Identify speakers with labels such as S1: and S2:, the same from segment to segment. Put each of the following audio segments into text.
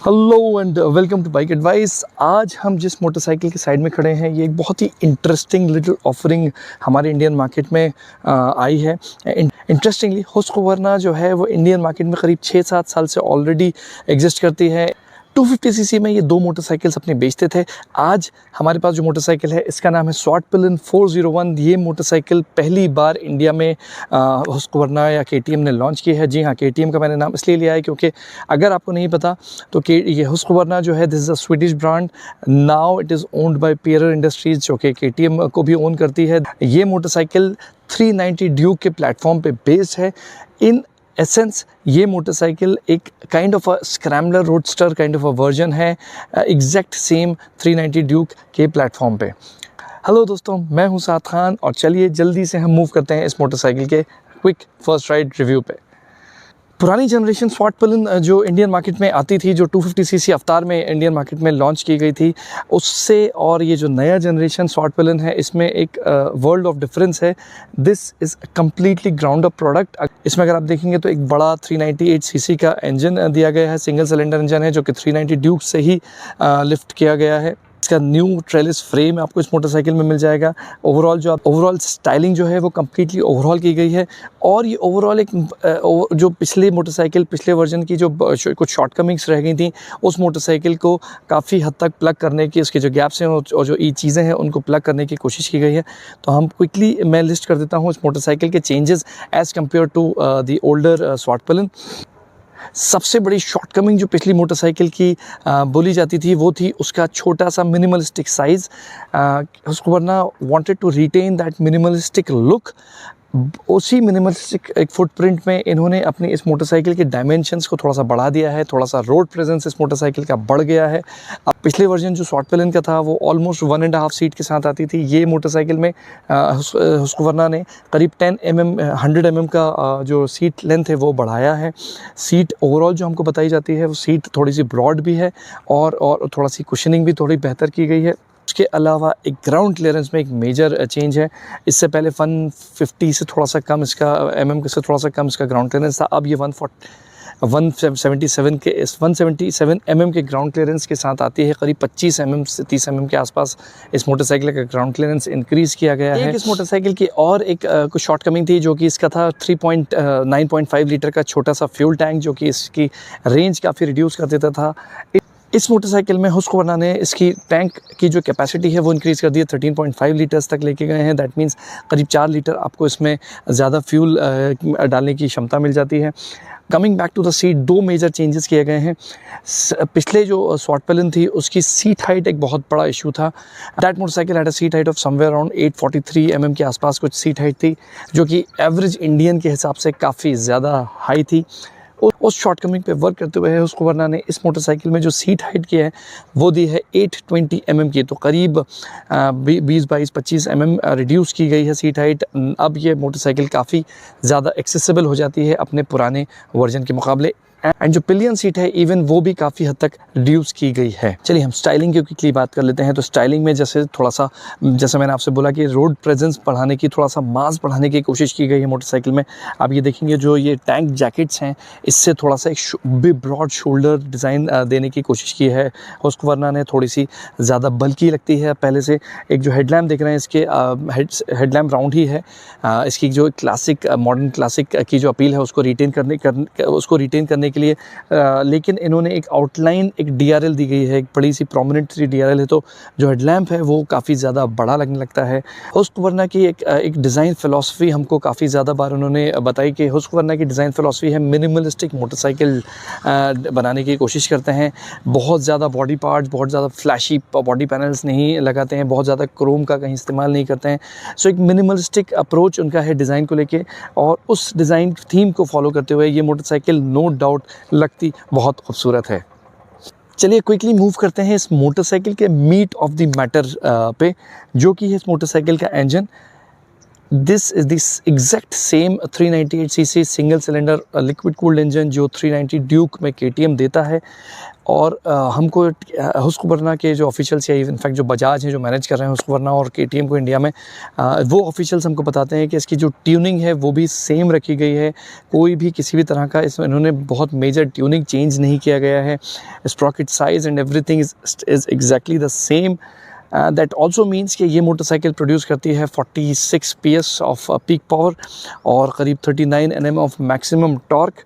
S1: Hello and welcome to bike advice. आज हम जिस मोटरसाइकिल के साइड में खड़े हैं ये एक बहुत ही इंटरेस्टिंग लिटिल ऑफरिंग हमारे इंडियन मार्केट में आई है। इंटरेस्टिंगली हुस्कवर्ना जो है वो इंडियन मार्केट में करीब 6-7 साल से ऑलरेडी एग्जिस्ट करती है। 250 सीसी में ये दो मोटरसाइकिल्स अपने बेचते थे। आज हमारे पास जो मोटरसाइकिल है इसका नाम है स्वाटपिलन 401। ये मोटरसाइकिल पहली बार इंडिया में हुस्कवर्ना या KTM ने लॉन्च की है। जी हाँ, KTM का मैंने नाम इसलिए लिया है क्योंकि अगर आपको नहीं पता तो ये हुस्कवर्ना जो है this is a Swedish brand. Now it is owned by Pierer industries जो कि KTM को भी ओन करती है। ये मोटरसाइकिल 390 ड्यूक के प्लेटफॉर्म पे बेस्ड है। इन एसेंस ये मोटरसाइकिल एक kind of a scrambler roadster kind of a version है, एग्जैक्ट सेम 390 ड्यूक के प्लेटफॉर्म पे। हेलो दोस्तों, मैं हूं साद खान और चलिए जल्दी से हम मूव करते हैं इस मोटरसाइकिल के क्विक फर्स्ट राइड रिव्यू पे। पुरानी जनरेशन स्वाटपिलन जो इंडियन मार्केट में आती थी, जो 250 सीसी अवतार में इंडियन मार्केट में लॉन्च की गई थी, उससे और ये जो नया जनरेशन स्वाटपिलन है इसमें एक वर्ल्ड ऑफ डिफरेंस है। This is completely ground up product. इसमें अगर आप देखेंगे तो एक बड़ा 398 सीसी का इंजन दिया गया है, सिंगल सिलेंडर इंजन है जो कि 390 ड्यूक से ही लिफ्ट किया गया है। इसका न्यू ट्रेलिस फ्रेम आपको इस मोटरसाइकिल में मिल जाएगा। ओवरऑल स्टाइलिंग जो है वो कम्प्लीटली ओवरऑल की गई है। और ये ओवरऑल एक जो पिछले वर्जन की जो कुछ शॉर्टकमिंग्स रह गई थी उस मोटरसाइकिल को काफ़ी हद तक प्लग करने की, उसके जो गैप्स हैं और जो चीज़ें हैं उनको प्लग करने की कोशिश की गई है। तो हम क्विकली मैं लिस्ट कर देता हूँ इस मोटरसाइकिल के changes as compare to the older Svartpilen. सबसे बड़ी शॉर्टकमिंग जो पिछली मोटरसाइकिल की बोली जाती थी वो थी उसका छोटा सा minimalistic size. Husqvarna wanted to retain that minimalistic look. उसी मिनिमलिस्टिक एक फुटप्रिंट में इन्होंने अपनी इस मोटरसाइकिल के डायमेंशंस को थोड़ा सा बढ़ा दिया है। थोड़ा सा रोड प्रेजेंस इस मोटरसाइकिल का बढ़ गया है। अब पिछले वर्जन जो स्वाटपिलन का था वो ऑलमोस्ट 1.5 सीट के साथ आती थी। ये मोटरसाइकिल में हुस्कवर्ना ने करीब 100 mm का जो सीट लेंथ है वो बढ़ाया है। सीट ओवरऑल जो हमको बताई जाती है वो सीट थोड़ी सी ब्रॉड भी है और थोड़ा सी कुशनिंग भी थोड़ी बेहतर की गई है। उसके अलावा एक ग्राउंड क्लियरेंस में एक मेजर चेंज है। इससे पहले 150 से थोड़ा सा कम इसका से थोड़ा सा कम इसका ग्राउंड क्लियरेंस था। अब ये 177 mm के ग्राउंड क्लियरेंस के साथ आती है। करीब 25 mm से 30 mm के आसपास इस मोटरसाइकिल का ग्राउंड क्लियरेंस इंक्रीज़ किया गया है। इस मोटरसाइकिल की और एक कुछ शॉर्टकमिंग थी जो कि इसका था 9.5 लीटर का छोटा सा फ्यूल टैंक जो कि इसकी रेंज काफ़ी रिड्यूस कर देता था। इस मोटरसाइकिल में हुस्कवर्ना ने इसकी टैंक की जो कैपेसिटी है वो इंक्रीज़ कर दी है, 13.5 लीटर्स तक लेके गए हैं। दैट मीन्स करीब 4 लीटर आपको इसमें ज़्यादा फ्यूल डालने की क्षमता मिल जाती है। Coming back to the seat, दो मेजर चेंजेस किए गए हैं। पिछले जो स्वाटपिलन थी उसकी सीट हाइट एक बहुत बड़ा इशू था। That motorcycle had a seat height of somewhere around 843 mm के आसपास कुछ सीट हाइट थी जो कि एवरेज इंडियन के हिसाब से काफ़ी ज़्यादा हाई थी। उस शॉर्टकमिंग पे वर्क करते हुए हुस्कवर्ना ने इस मोटरसाइकिल में जो सीट हाइट की है वो दी है 820 mm की। तो करीब 20-22-25 mm रिड्यूस की गई है सीट हाइट। अब ये मोटरसाइकिल काफ़ी ज़्यादा एक्सेसिबल हो जाती है अपने पुराने वर्जन के मुकाबले। एंड जो पिलियन सीट है इवन वो भी काफ़ी हद तक रिड्यूस की गई है। चलिए हम स्टाइलिंग की क्विकली बात कर लेते हैं। तो स्टाइलिंग में जैसे मैंने आपसे बोला कि रोड प्रेजेंस बढ़ाने की, थोड़ा सा मास बढ़ाने की कोशिश की गई है मोटरसाइकिल में। आप ये देखेंगे जो ये टैंक जैकेट्स हैं इससे थोड़ा सा एक ब्रॉड शोल्डर डिज़ाइन देने की कोशिश की है हुस्कवर्ना ने। थोड़ी सी ज़्यादा बल्कि लगती है पहले से। एक जो हेडलैम्प देख रहे हैं इसके हेडलैम्प राउंड ही है। इसकी जो क्लासिक मॉडर्न क्लासिक की जो अपील है उसको रिटेन करने के लिए लेकिन इन्होंने एक आउटलाइन, एक DRL दी गई है, एक बड़ी सी प्रोमिनेंट सी DRL है। तो जो हेडलैम्प है वो काफ़ी ज़्यादा बड़ा लगने लगता है। हुस्कवर्ना की एक डिज़ाइन फ़िलॉसफी हमको काफ़ी ज़्यादा बार उन्होंने बताई कि हुस्कवर्ना की डिज़ाइन फ़िलॉसफी है मिनिमलिस्टिक मोटरसाइकिल बनाने की कोशिश करते हैं। बहुत ज़्यादा बॉडी पार्ट्स, बहुत ज़्यादा फ्लैशी बॉडी पैनल्स नहीं लगाते हैं, बहुत ज़्यादा क्रोम का कहीं इस्तेमाल नहीं करते हैं। सो एक मिनिमलिस्टिक अप्रोच उनका है डिज़ाइन को लेके और उस डिज़ाइन थीम को फॉलो करते हुए ये मोटरसाइकिल नो डाउट लगती बहुत खूबसूरत है। चलिए क्विकली मूव करते हैं इस मोटरसाइकिल के मीट ऑफ द मैटर पे, जो कि है इस मोटरसाइकिल का engine. This is this exact same 398cc single cylinder liquid cooled engine जो 390 ड्यूक में KTM देता है। और हमको हुस्कवर्ना के जो ऑफिशियल्स या इनफैक्ट जो बजाज हैं जो मैनेज कर रहे हैं हुस्कवर्ना और KTM को इंडिया में, वो ऑफिशियल्स हमको बताते हैं कि इसकी जो ट्यूनिंग है वो भी सेम रखी गई है। कोई भी किसी भी तरह का इसमें इन्होंने बहुत मेजर ट्यूनिंग चेंज नहीं किया गया है। Sprocket size and everything is exactly the same. That also means कि ये मोटरसाइकिल प्रोड्यूस करती है 46 PS ऑफ पीक पावर और करीब 39 Nm of maximum torque.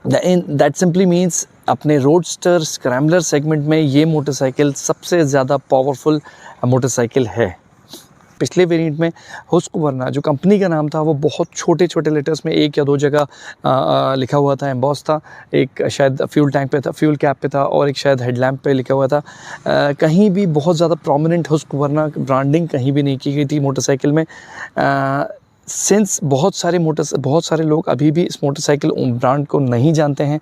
S1: That simply means अपने रोडस्टर स्क्रैम्बलर सेगमेंट में ये मोटरसाइकिल सबसे ज़्यादा पावरफुल मोटरसाइकिल है। पिछले वेरिएंट में हुस्कवर्ना जो कंपनी का नाम था वो बहुत छोटे छोटे लेटर्स में 1 या 2 जगह लिखा हुआ था, एम्बॉस था। एक शायद फ्यूल टैंक पे था, फ्यूल कैप पे था और एक शायद हेडलैम्प पे लिखा हुआ था। कहीं भी बहुत ज़्यादा प्रोमिनेंट हुस्कवर्ना ब्रांडिंग कहीं भी नहीं की गई थी मोटरसाइकिल में। सिंस बहुत सारे लोग अभी भी इस मोटरसाइकिल ब्रांड को नहीं जानते हैं।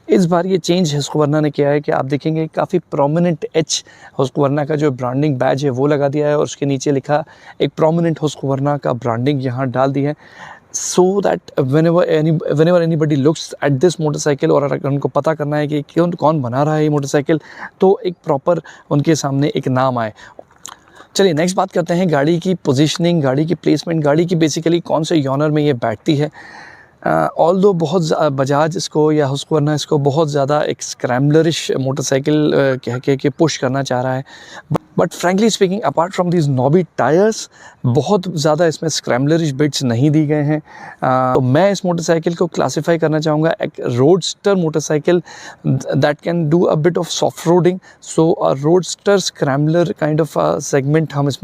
S1: इस बार ये चेंज हुस्कवर्ना ने किया है कि आप देखेंगे काफ़ी प्रोमिनेंट H हुस्कवर्ना का जो ब्रांडिंग बैज है वो लगा दिया है और उसके नीचे लिखा एक प्रोमिनेंट हुस्कवर्ना का ब्रांडिंग यहाँ डाल दी है। So that whenever anybody looks at this motorcycle और अगर उनको पता करना है कि कौन बना रहा है ये मोटरसाइकिल, तो एक प्रॉपर उनके सामने एक नाम आए। चलिए नेक्स्ट बात करते हैं गाड़ी की पोजीशनिंग, गाड़ी की प्लेसमेंट, गाड़ी की बेसिकली कौन से जॉनर में ये बैठती है। ऑल्दो बहुत बजाज इसको या हुस्कवर्ना इसको बहुत ज़्यादा एक स्क्रैम्बलरिश मोटरसाइकिल कह के पुश करना चाह रहा है। But frankly speaking apart from these knobby tyres बहुत ज़्यादा इसमें स्क्रैम्बलरिश बिट्स नहीं दी गए हैं। तो मैं इस मोटरसाइकिल को क्लासीफाई करना चाहूँगा एक roadster motorcycle that can do a bit of soft roading. So a roadster scrambler kind of segment हम इस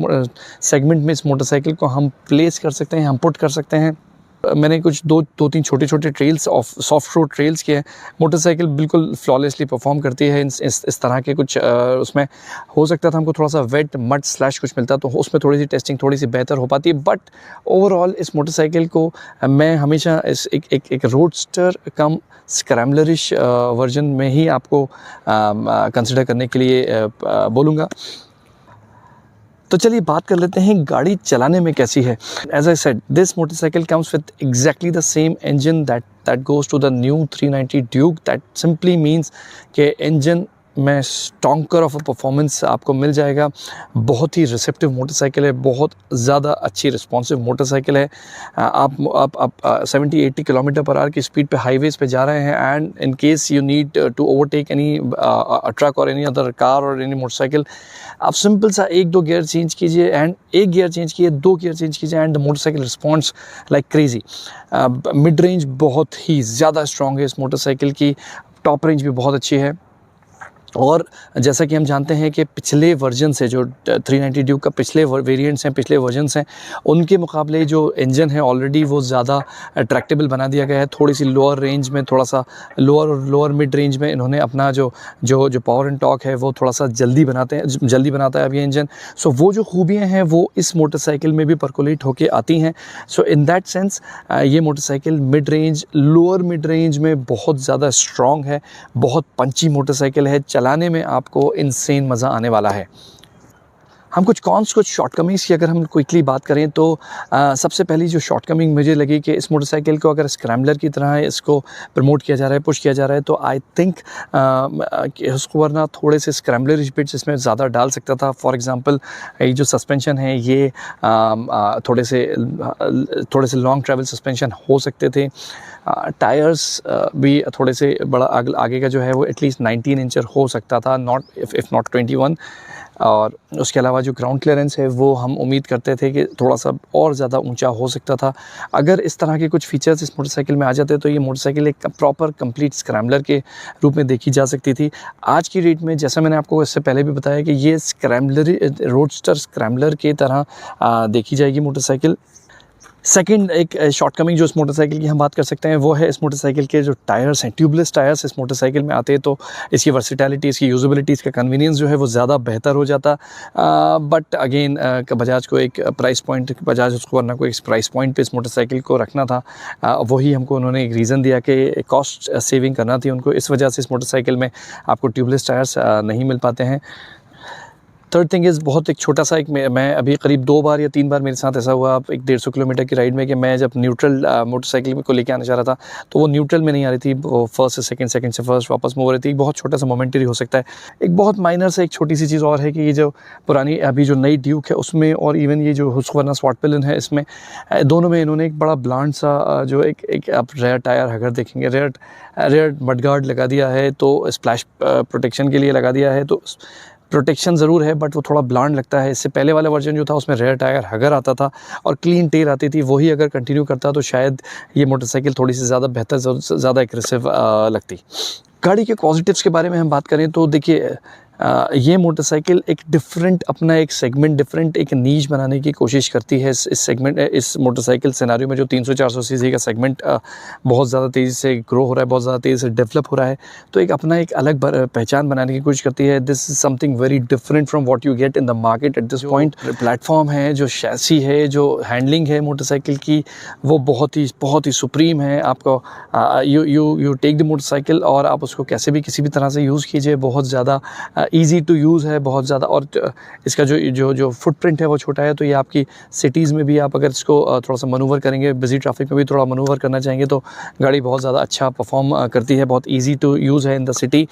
S1: सेगमेंट में इस मोटरसाइकिल को हम प्लेस कर सकते हैं, हम पुट कर सकते हैं। मैंने कुछ दो तीन छोटे trails of soft road trails किए हैं। मोटरसाइकिल बिल्कुल फ्लॉलेसली परफॉर्म करती है इस तरह के कुछ उसमें हो सकता था हमको थोड़ा सा वेट मड स्लैश कुछ मिलता तो उसमें थोड़ी सी टेस्टिंग थोड़ी सी बेहतर हो पाती है। बट ओवरऑल इस मोटरसाइकिल को मैं हमेशा इस एक रोडस्टर कम स्क्रैम्बलरिश वर्जन में ही आपको कंसिडर करने के लिए बोलूँगा। तो चलिए बात कर लेते हैं गाड़ी चलाने में कैसी है। As I said this motorcycle comes with exactly the same engine that goes to the new 390 Duke. That simply means कि इंजन में स्टॉन्कर ऑफ अ परफॉर्मेंस आपको मिल जाएगा। बहुत ही रिसेप्टिव मोटरसाइकिल है, बहुत ज़्यादा अच्छी रिस्पॉन्सिव मोटरसाइकिल है। आप 70-80 km/h की स्पीड पे हाईवेज़ पे जा रहे हैं and in case you need to overtake any truck और एनी अदर कार और एनी मोटरसाइकिल, आप सिंपल सा 1-2 गियर चेंज कीजिए एंड 1 गियर चेंज कीजिए, 2 गियर चेंज कीजिए and the motorcycle response like crazy. Mid range बहुत ही ज़्यादा स्ट्रॉन्ग है इस मोटरसाइकिल की, टॉप रेंज भी बहुत अच्छी है। और जैसा कि हम जानते हैं कि पिछले वर्जन से जो 390 ड्यूक का पिछले वेरिएंट्स हैं, पिछले वर्जन्स हैं, उनके मुकाबले जो इंजन है ऑलरेडी वो ज़्यादा अट्रैक्टेबल बना दिया गया है। थोड़ी सी लोअर रेंज में, थोड़ा सा लोअर मिड रेंज में इन्होंने अपना जो पावर एंड टॉर्क है वो थोड़ा सा जल्दी बनाता है अब ये इंजन। सो वो जो खूबियाँ हैं वो इस मोटरसाइकिल में भी परकोलेट होके आती हैं। सो इन दैट सेंस ये motorcycle mid range, lower mid range में बहुत ज़्यादा स्ट्रॉन्ग है, बहुत पंची मोटरसाइकिल है। चलाने में आपको इनसेन मज़ा आने वाला है। हम कुछ शॉर्टकमिंग्स की अगर हम क्विकली बात करें तो सबसे पहली जो शॉर्टकमिंग मुझे लगी कि इस मोटरसाइकिल को अगर स्क्रैम्बलर की तरह इसको प्रमोट किया जा रहा है, पुश किया जा रहा है, तो आई थिंक कि हुस्कवर्ना थोड़े से स्क्रैम्बलरिश बिट्स इसमें ज़्यादा डाल सकता था। फॉर एग्जांपल ये जो सस्पेंशन है ये थोड़े से लॉन्ग ट्रैवल सस्पेंशन हो सकते थे। टायर्स भी थोड़े से बड़ा आगे का जो है वो एटलीस्ट 19 इंचर हो सकता था, इफ़ नॉट 21। और उसके अलावा जो ग्राउंड क्लियरेंस है वो हम उम्मीद करते थे कि थोड़ा सा और ज़्यादा ऊंचा हो सकता था। अगर इस तरह के कुछ फीचर्स इस मोटरसाइकिल में आ जाते तो ये मोटरसाइकिल एक प्रॉपर कंप्लीट स्क्रैम्बलर के रूप में देखी जा सकती थी। आज की डेट में जैसा मैंने आपको इससे पहले भी बताया कि ये रोडस्टर स्क्रैम्बलर की तरह देखी जाएगी मोटरसाइकिल। सेकंड एक शॉर्टकमिंग जो इस मोटरसाइकिल की हम बात कर सकते हैं वो है इस मोटरसाइकिल के जो टायर्स हैं, ट्यूबलेस टायर्स इस मोटरसाइकिल में आते हैं तो इसकी वर्सिटैलिटी, इसकी यूजेबिलिटी, इसका कन्वीनियंस जो है वो ज़्यादा बेहतर हो जाता। बट अगेन बजाज हुस्कवर्ना को एक प्राइस पॉइंट पे इस मोटरसाइकिल को रखना था। वही हमको उन्होंने एक रीज़न दिया कि कॉस्ट सेविंग करना थी उनको, इस वजह से इस मोटरसाइकिल में आपको ट्यूबलेस टायर्स नहीं मिल पाते हैं। थर्ड थिंग इज़ बहुत एक छोटा सा एक मैं अभी करीब 2 बार या 3 बार मेरे साथ ऐसा हुआ आप एक 150 किलोमीटर की राइड में कि मैं जब न्यूट्रल मोटरसाइकिल को लेके आना चाह रहा था तो वो न्यूट्रल में नहीं आ रही थी, वो फर्स्ट से सेकंड, सेकंड से फर्स्ट वापस मूव हो रही थी। एक बहुत छोटा सा मोमेंटरी हो सकता है। एक बहुत माइनर से एक छोटी सी चीज़ और है कि ये जो पुरानी अभी जो नई ड्यूक है उसमें और इवन ये जो हुस्कवर्ना स्वाट पिलन है इसमें दोनों में इन्होंने एक बड़ा ब्लांड सा जो एक आप रेयर टायर अगर देखेंगे रेयर मडगार्ड लगा दिया है, तो स्प्लैश प्रोटेक्शन के लिए लगा दिया है। तो प्रोटेक्शन ज़रूर है बट वो थोड़ा ब्लांड लगता है। इससे पहले वाला वर्जन जो था उसमें रेयर टायर हगर आता था और क्लीन टेल आती थी। वही अगर कंटिन्यू करता तो शायद ये मोटरसाइकिल थोड़ी सी ज़्यादा बेहतर, ज़्यादा एग्रेसिव लगती। गाड़ी के पॉजिटिव्स के बारे में हम बात करें तो देखिए ये मोटरसाइकिल एक डिफरेंट अपना एक सेगमेंट, डिफरेंट एक नीश बनाने की कोशिश करती है इस सेगमेंट, इस मोटरसाइकिल सिनेरियो में जो 300-400 सीसी का सेगमेंट बहुत ज़्यादा तेज़ी से ग्रो हो रहा है, बहुत ज़्यादा तेज़ी से डेवलप हो रहा है। तो एक अपना एक अलग पहचान बनाने की कोशिश करती है। This is something very different from what you get in the market at this point. Platform है, जो शैसी है, जो हैंडलिंग है मोटरसाइकिल की, वो बहुत ही सुप्रीम है। आपको यू टेक द मोटरसाइकिल और आप उसको कैसे भी किसी भी तरह से यूज़ कीजिए, बहुत ज़्यादा ईज़ी टू यूज़ है, बहुत ज़्यादा। और इसका जो फुटप्रिंट है वो छोटा है, तो ये आपकी सिटीज़ में भी आप अगर इसको थोड़ा सा मनूवर करेंगे, बिजी ट्रैफिक में भी थोड़ा मनूवर करना चाहेंगे तो गाड़ी बहुत ज़्यादा अच्छा परफॉर्म करती है, बहुत ईजी टू यूज़ है in the city.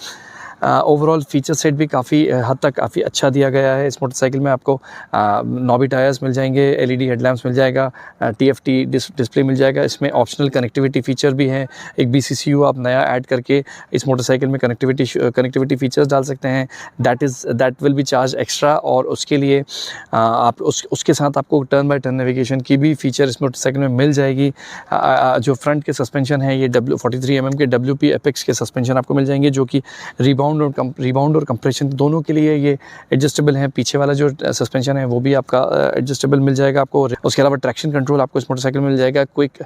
S1: Overall feature set भी काफ़ी हद तक काफ़ी अच्छा दिया गया है। इस मोटरसाइकिल में आपको नॉबी टायर्स मिल जाएंगे, एलईडी हेडलैम्प्स मिल जाएगा, टीएफटी डिस्प्ले मिल जाएगा। इसमें ऑप्शनल कनेक्टिविटी फ़ीचर भी हैं। एक बीसीसीयू आप नया ऐड करके इस मोटरसाइकिल में कनेक्टिविटी फ़ीचर्स डाल सकते हैं। That will be charge extra, और उसके लिए आप उसके साथ आपको टर्न बाय टर्न नेविगेशन की भी फ़ीचर इस मोटरसाइकिल में मिल जाएगी। जो फ्रंट के सस्पेंशन है ये 43 mm के WP एपेक्स के सस्पेंशन आपको मिल जाएंगे, जो कि रिबाउंड और कंप्रेशन दोनों के लिए ये एडजस्टेबल है। पीछे वाला जो सस्पेंशन है वो भी आपका एडजस्टेबल मिल जाएगा आपको। उसके अलावा ट्रैक्शन कंट्रोल आपको इस मोटरसाइकिल में मिल जाएगा। क्विक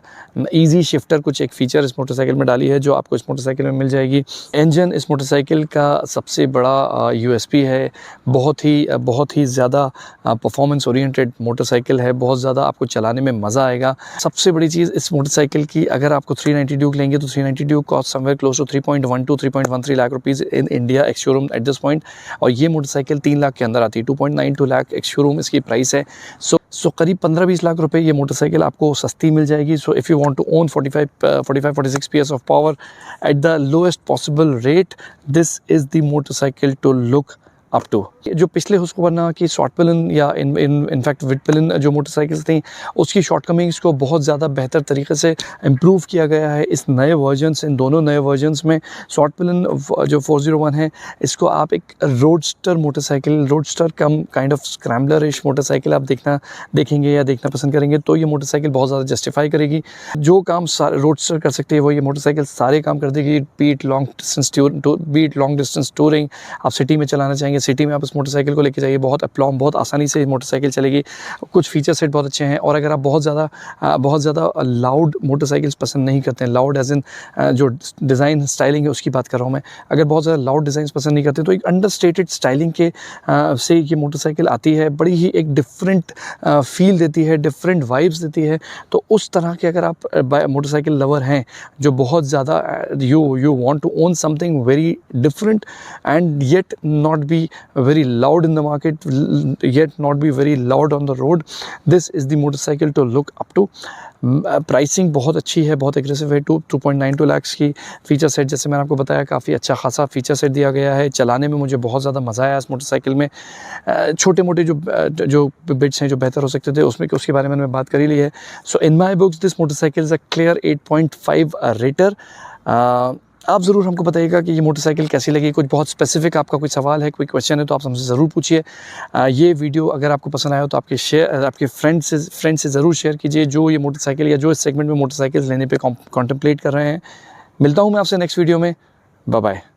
S1: इजी शिफ्टर कुछ एक फीचर इस मोटरसाइकिल में डाली है जो आपको इस मोटरसाइकिल में मिल जाएगी। इंजन इस मोटरसाइकिल का सबसे बड़ा यूएसपी है। बहुत ही ज़्यादा परफॉर्मेंस ओरिएंटेड मोटरसाइकिल है, बहुत ज़्यादा आपको चलाने में मज़ा आएगा। सबसे बड़ी चीज़ इस मोटरसाइकिल की, अगर आपको 390 ड्यूक लेंगे तो 390 Duke cost somewhere close to 3.13 lakh rupees in India ex showroom at this point. और ये मोटरसाइकिल 3 लाख के अंदर आती है। 2.92 लाख एक्स शोरूम इसकी प्राइस है। सो करीब 15-20 लाख रुपए ये मोटरसाइकिल आपको सस्ती मिल जाएगी। So if you want to own 45-46 PS of power at the lowest possible rate, this is the motorcycle to look up to. जो पिछले हुस्कवर्ना की शॉर्ट पिलन या इनफैक्ट विड पिलन जो मोटरसाइकिल्स थी, उसकी शॉर्टकमिंग्स को बहुत ज़्यादा बेहतर तरीके से इम्प्रूव किया गया है इस नए वर्जन्स, इन दोनों नए वर्जन्स में। शॉर्ट पिलन जो 401 है, इसको आप एक roadster motorcycle, roadster cum kind of scramblerish motorcycle आप देखेंगे या देखना पसंद करेंगे तो ये मोटरसाइकिल बहुत ज़्यादा जस्टिफाई करेगी। जो काम रोडस्टर कर सकती है वो ये मोटरसाइकिल सारे काम कर देगी। बीट लॉन्ग डिस्टेंस टूरिंग, आप सिटी में चलाना चाहेंगे, सिटी में आप इस मोटरसाइकिल को लेके जाइए, बहुत आसानी से मोटरसाइकिल चलेगी। कुछ फीचर सेट बहुत अच्छे हैं। और अगर आप बहुत ज़्यादा लाउड मोटरसाइकिल्स पसंद नहीं करते हैं, लाउड एज इन जो डिज़ाइन स्टाइलिंग है उसकी बात कर रहा हूँ मैं, अगर बहुत ज़्यादा लाउड डिज़ाइन पसंद नहीं करते तो एक अंडरस्टेटेड स्टाइलिंग के से ये मोटरसाइकिल आती है। बड़ी ही एक डिफरेंट फील देती है, डिफरेंट वाइब्स देती है। तो उस तरह के अगर आप मोटरसाइकिल लवर हैं जो बहुत ज़्यादा you want to own something very different and yet not be very loud in the market, yet not be very loud on the road, this is the motorcycle to look up to. Pricing बहुत अच्छी है, बहुत aggressive है। 2.92 लाख की feature set, जैसे मैंने आपको बताया, काफ़ी अच्छा खासा फ़ीचर सेट दिया गया है। चलाने में मुझे बहुत ज़्यादा मज़ा आया इस मोटरसाइकिल में। छोटे मोटे जो बिट्स हैं जो बेहतर हो सकते थे उसके बारे में बात कर ही ली है। So in my books this motorcycle is a clear 8.5 rater. आप ज़रूर हमको बताइएगा कि ये मोटरसाइकिल कैसी लगी। कुछ बहुत स्पेसिफिक आपका कोई सवाल है, कोई क्वेश्चन है तो आप हमसे ज़रूर पूछिए। ये वीडियो अगर आपको पसंद आया हो तो आपके फ्रेंड से ज़रूर शेयर कीजिए जो ये मोटरसाइकिल या जो इस सेगमेंट में मोटरसाइकिल लेने पे कॉन्टेम्पलेट कर रहे हैं। मिलता हूँ मैं आपसे नेक्स्ट वीडियो में। Bye bye.